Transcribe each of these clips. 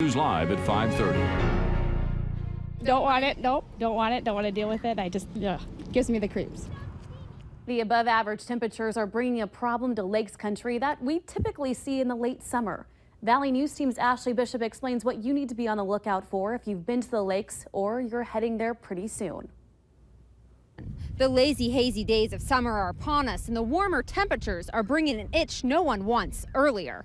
News Live at 5:30. Don't want it. Nope. Don't want it. Don't want to deal with it. Gives me the creeps. The above average temperatures are bringing a problem to Lakes Country that we typically see in the late summer. Valley News Team's Ashley Bishop explains what you need to be on the lookout for if you've been to the lakes or you're heading there pretty soon. The lazy, hazy days of summer are upon us, and the warmer temperatures are bringing an itch no one wants earlier.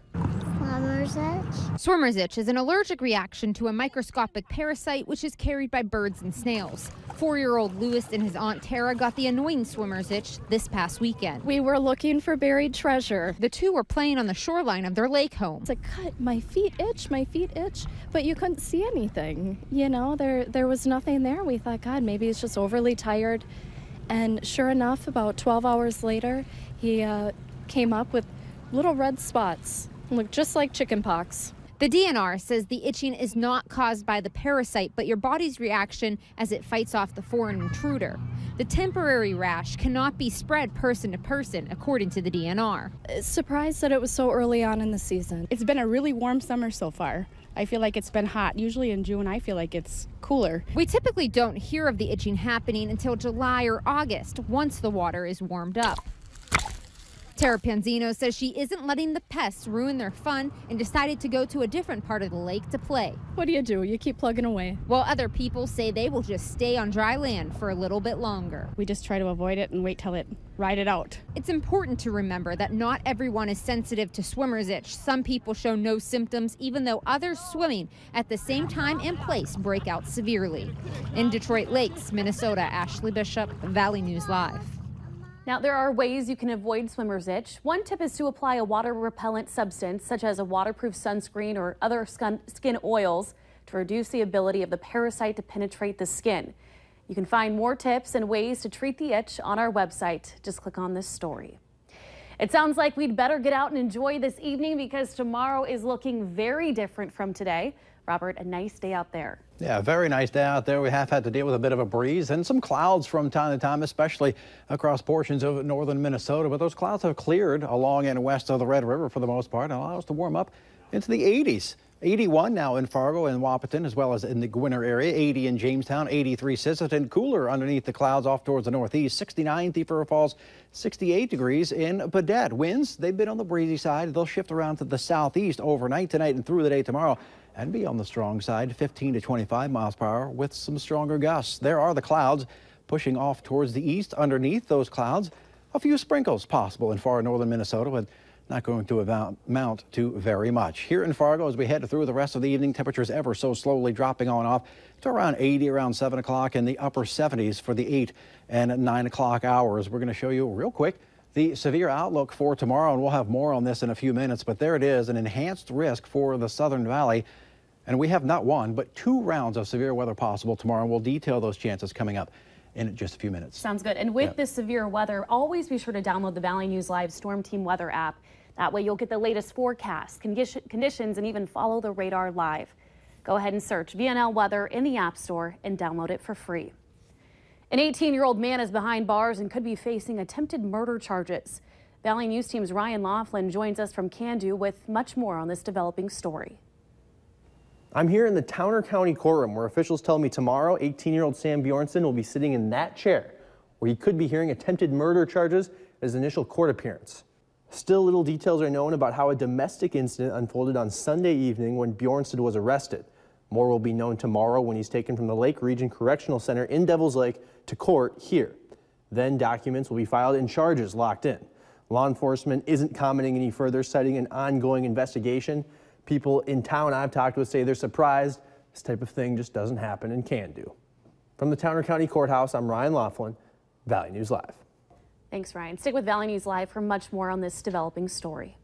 Swimmer's itch? Swimmer's itch is an allergic reaction to a microscopic parasite which is carried by birds and snails. 4-year-old Lewis and his aunt Tara got the annoying swimmer's itch this past weekend. We were looking for buried treasure. The two were playing on the shoreline of their lake home. It's like, God, my feet itch, but you couldn't see anything. You know, there was nothing there. We thought, God, maybe he's just overly tired. And sure enough, about 12 hours later, he came up with little red spots, look just like chicken pox. The DNR says the itching is not caused by the parasite, but your body's reaction as it fights off the foreign intruder. The temporary rash cannot be spread person to person, according to the DNR. Surprised that it was so early on in the season. It's been a really warm summer so far. I feel like it's been hot. Usually in June, I feel like it's cooler. We typically don't hear of the itching happening until July or August, once the water is warmed up. Tara Panzino says she isn't letting the pests ruin their fun and decided to go to a different part of the lake to play. What do? You keep plugging away. While other people say they will just stay on dry land for a little bit longer. We just try to avoid it and wait till ride it out. It's important to remember that not everyone is sensitive to swimmer's itch. Some people show no symptoms, even though others swimming at the same time and place break out severely. In Detroit Lakes, Minnesota, Ashley Bishop, Valley News Live. Now, there are ways you can avoid swimmer's itch. One tip is to apply a water repellent substance, such as a waterproof sunscreen or other skin oils, to reduce the ability of the parasite to penetrate the skin. You can find more tips and ways to treat the itch on our website. Just click on this story. It sounds like we'd better get out and enjoy this evening because tomorrow is looking very different from today. Robert, a nice day out there. Yeah, very nice day out there. We have had to deal with a bit of a breeze and some clouds from time to time, especially across portions of northern Minnesota. But those clouds have cleared along and west of the Red River for the most part and allow us to warm up into the 80s. 81 now in Fargo and Wahpeton, as well as in the Gwinner area. 80 in Jamestown, 83 Sisseton. Cooler underneath the clouds off towards the northeast. 69 Thief River Falls, 68 degrees in Baudette. Winds, they've been on the breezy side. They'll shift around to the southeast overnight tonight and through the day tomorrow, and be on the strong side, 15 to 25 miles per hour with some stronger gusts. There are the clouds pushing off towards the east. Underneath those clouds, a few sprinkles possible in far northern Minnesota, but not going to amount to very much. Here in Fargo, as we head through the rest of the evening, temperatures ever so slowly dropping on off to around 80 around 7 o'clock and the upper 70s for the 8 and 9 o'clock hours. We're going to show you real quick the severe outlook for tomorrow, and we'll have more on this in a few minutes. But there it is, an enhanced risk for the Southern Valley. And we have not one, but 2 rounds of severe weather possible tomorrow. And we'll detail those chances coming up in just a few minutes. Sounds good. And with this severe weather, always be sure to download the Valley News Live Storm Team Weather app. That way you'll get the latest forecasts, conditions, and even follow the radar live. Go ahead and search VNL Weather in the App Store and download it for free. An 18-year-old man is behind bars and could be facing attempted murder charges. Valley News Team's Ryan Laughlin joins us from Candu with much more on this developing story. I'm here in the Towner County courtroom where officials tell me tomorrow 18-year-old Sam Bjornsson will be sitting in that chair where he could be hearing attempted murder charges at his initial court appearance. Still, little details are known about how a domestic incident unfolded on Sunday evening when Bjornsson was arrested. More will be known tomorrow when he's taken from the Lake Region Correctional Center in Devils Lake to court here. Then documents will be filed and charges locked in. Law enforcement isn't commenting any further, citing an ongoing investigation. People in town I've talked with say they're surprised this type of thing just doesn't happen and can do. From the Towner County Courthouse, I'm Ryan Laughlin, Valley News Live. Thanks, Ryan. Stick with Valley News Live for much more on this developing story.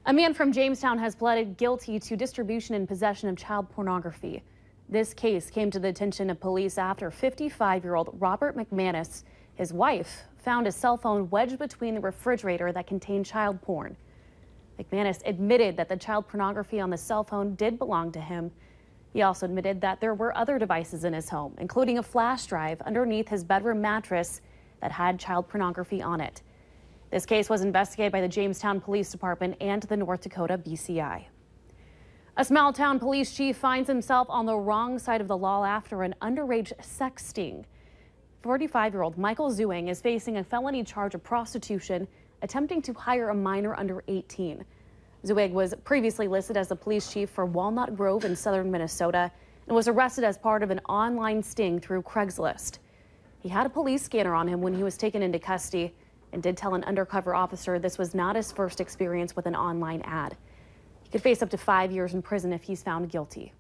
A man from Jamestown has pleaded guilty to distribution and possession of child pornography. This case came to the attention of police after 55-year-old Robert McManus, his wife, found a cell phone wedged between the refrigerator that contained child porn. McManus admitted that the child pornography on the cell phone did belong to him. He also admitted that there were other devices in his home, including a flash drive underneath his bedroom mattress that had child pornography on it. This case was investigated by the Jamestown Police Department and the North Dakota BCI. A small town police chief finds himself on the wrong side of the law after an underage sex sting. 45-year-old Michael Zewing is facing a felony charge of prostitution, attempting to hire a minor under 18. Zewing was previously listed as the police chief for Walnut Grove in southern Minnesota and was arrested as part of an online sting through Craigslist. He had a police scanner on him when he was taken into custody and did tell an undercover officer this was not his first experience with an online ad. He could face up to 5 years in prison if he's found guilty.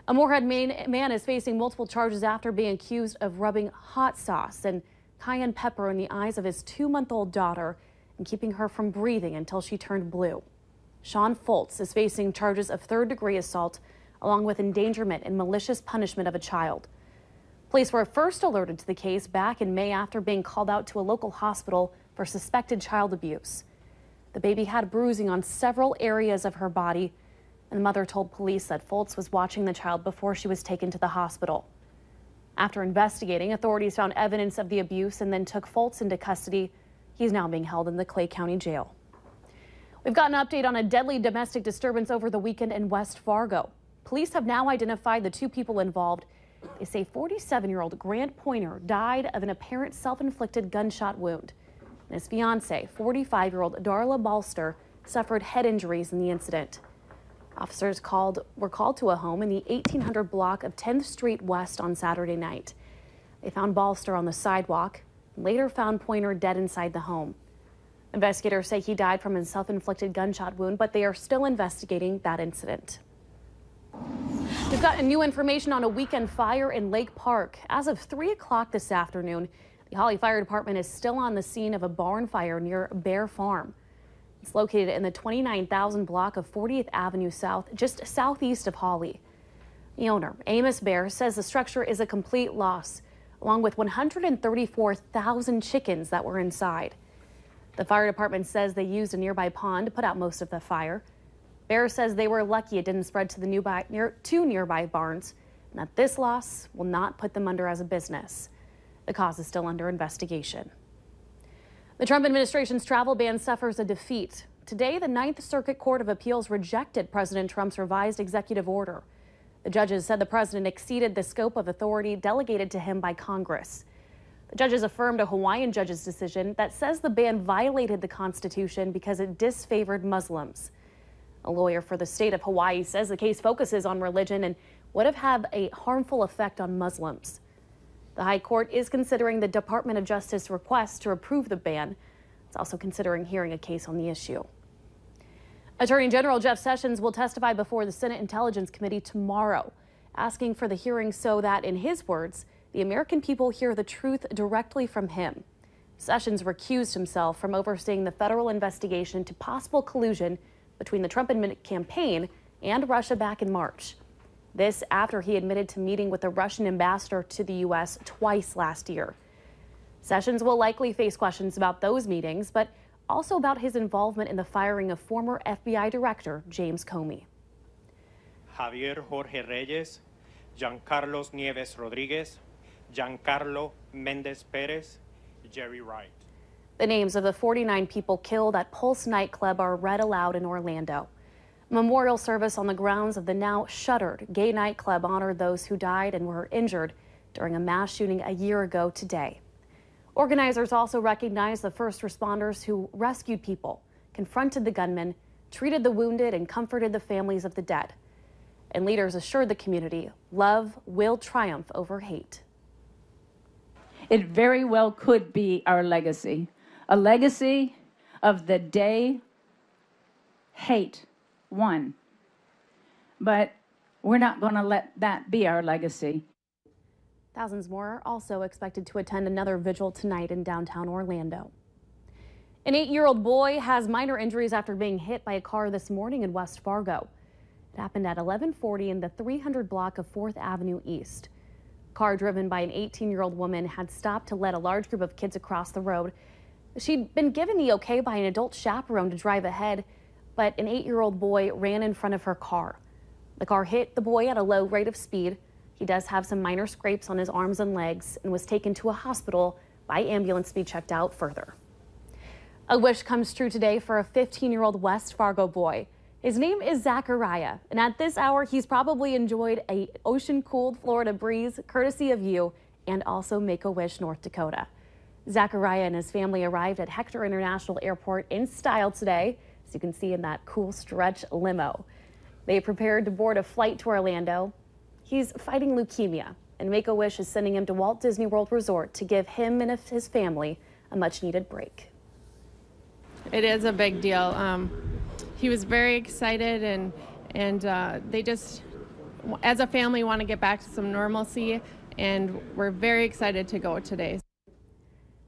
A Moorhead man is facing multiple charges after being accused of rubbing hot sauce and cayenne pepper in the eyes of his 2-month-old daughter and keeping her from breathing until she turned blue. Sean Foltz is facing charges of third-degree assault along with endangerment and malicious punishment of a child. Police were first alerted to the case back in May after being called out to a local hospital for suspected child abuse. The baby had bruising on several areas of her body, and the mother told police that Foltz was watching the child before she was taken to the hospital. After investigating, authorities found evidence of the abuse and then took Foltz into custody. He's now being held in the Clay County Jail. We've got an update on a deadly domestic disturbance over the weekend in West Fargo. Police have now identified the 2 people involved. They say 47-year-old Grant Pointer died of an apparent self-inflicted gunshot wound. And his fiancee, 45-year-old Darla Balster, suffered head injuries in the incident. Officers were called to a home in the 1800 block of 10th Street West on Saturday night. They found Balster on the sidewalk and later found Pointer dead inside the home. Investigators say he died from a self-inflicted gunshot wound, but they are still investigating that incident. We've got new information on a weekend fire in Lake Park. As of 3 o'clock this afternoon, the Holly Fire Department is still on the scene of a barn fire near Bear Farm. It's located in the 29,000 block of 40th Avenue South, just southeast of Holly. The owner, Amos Bear, says the structure is a complete loss, along with 134,000 chickens that were inside. The fire department says they used a nearby pond to put out most of the fire. Bear says they were lucky it didn't spread to two nearby barns, and that this loss will not put them under as a business. The cause is still under investigation. The Trump administration's travel ban suffers a defeat. Today, the Ninth Circuit Court of Appeals rejected President Trump's revised executive order. The judges said the president exceeded the scope of authority delegated to him by Congress. The judges affirmed a Hawaiian judge's decision that says the ban violated the Constitution because it disfavored Muslims. A lawyer for the state of Hawaii says the case focuses on religion and would have had a harmful effect on Muslims. The High Court is considering the Department of Justice request to approve the ban. It's also considering hearing a case on the issue. Attorney General Jeff Sessions will testify before the Senate Intelligence Committee tomorrow, asking for the hearing so that, in his words, the American people hear the truth directly from him. Sessions recused himself from overseeing the federal investigation to possible collusion between the Trump campaign and Russia back in March. This after he admitted to meeting with the Russian ambassador to the U.S. twice last year. Sessions will likely face questions about those meetings, but also about his involvement in the firing of former FBI Director James Comey. Javier Jorge Reyes, Giancarlos Nieves Rodriguez, Giancarlo Mendez Perez, Jerry Wright. The names of the 49 people killed at Pulse nightclub are read aloud in Orlando. A memorial service on the grounds of the now shuttered gay nightclub honored those who died and were injured during a mass shooting a year ago today. Organizers also recognized the first responders who rescued people, confronted the gunmen, treated the wounded, and comforted the families of the dead. And leaders assured the community love will triumph over hate. It very well could be our legacy, a legacy of the day hate won. But we're not going to let that be our legacy. Thousands more are also expected to attend another vigil tonight in downtown Orlando. An 8-year-old boy has minor injuries after being hit by a car this morning in West Fargo. It happened at 1140 in the 300 block of 4th Avenue East. A car driven by an 18-year-old woman had stopped to let a large group of kids across the road. She'd been given the okay by an adult chaperone to drive ahead, but an 8-year-old boy ran in front of her car. The car hit the boy at a low rate of speed. He does have some minor scrapes on his arms and legs and was taken to a hospital by ambulance to be checked out further. A wish comes true today for a 15-year-old West Fargo boy. His name is Zachariah, and at this hour, he's probably enjoyed a ocean-cooled Florida breeze, courtesy of you, and also Make-A-Wish, North Dakota. Zachariah and his family arrived at Hector International Airport in style today, as you can see in that cool stretch limo. They prepared to board a flight to Orlando. He's fighting leukemia, and Make-A-Wish is sending him to Walt Disney World Resort to give him and his family a much-needed break. It is a big deal. He was very excited, and they just, as a family, want to get back to some normalcy, and we're very excited to go today.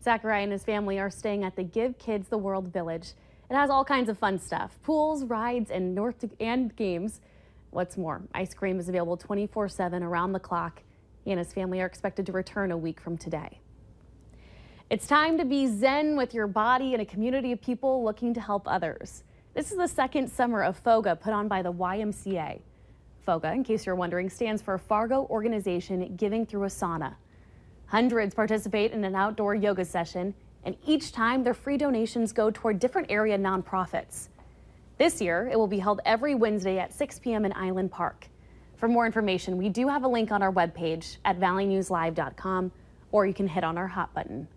Zachariah and his family are staying at the Give Kids the World Village. It has all kinds of fun stuff, pools, rides, and games. What's more, ice cream is available 24/7 around the clock. He and his family are expected to return a week from today. It's time to be zen with your body in a community of people looking to help others. This is the second summer of FOGA put on by the YMCA. FOGA, in case you're wondering, stands for Fargo Organization Giving Through a Sauna. Hundreds participate in an outdoor yoga session, and each time their free donations go toward different area nonprofits. This year, it will be held every Wednesday at 6 p.m. in Island Park. For more information, we do have a link on our webpage at valleynewslive.com, or you can hit on our hot button.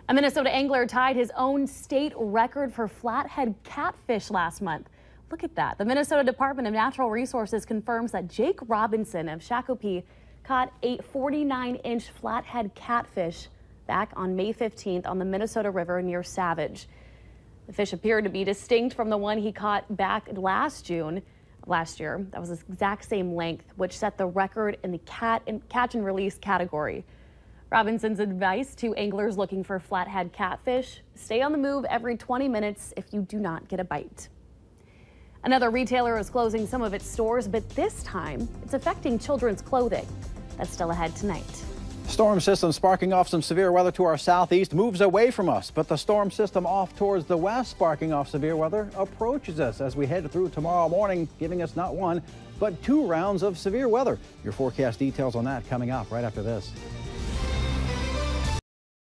A Minnesota angler tied his own state record for flathead catfish last month. Look at that. The Minnesota Department of Natural Resources confirms that Jake Robinson of Shakopee caught a 49-inch flathead catfish back on May 15th on the Minnesota River near Savage. The fish appeared to be distinct from the one he caught back last year. That was the exact same length, which set the record in the catch and release category. Robinson's advice to anglers looking for flathead catfish: stay on the move every 20 minutes if you do not get a bite. Another retailer is closing some of its stores, but this time it's affecting children's clothing. That's still ahead tonight. Storm system sparking off some severe weather to our southeast moves away from us, but the storm system off towards the west sparking off severe weather approaches us as we head through tomorrow morning, giving us not one, but 2 rounds of severe weather. Your forecast details on that coming up right after this.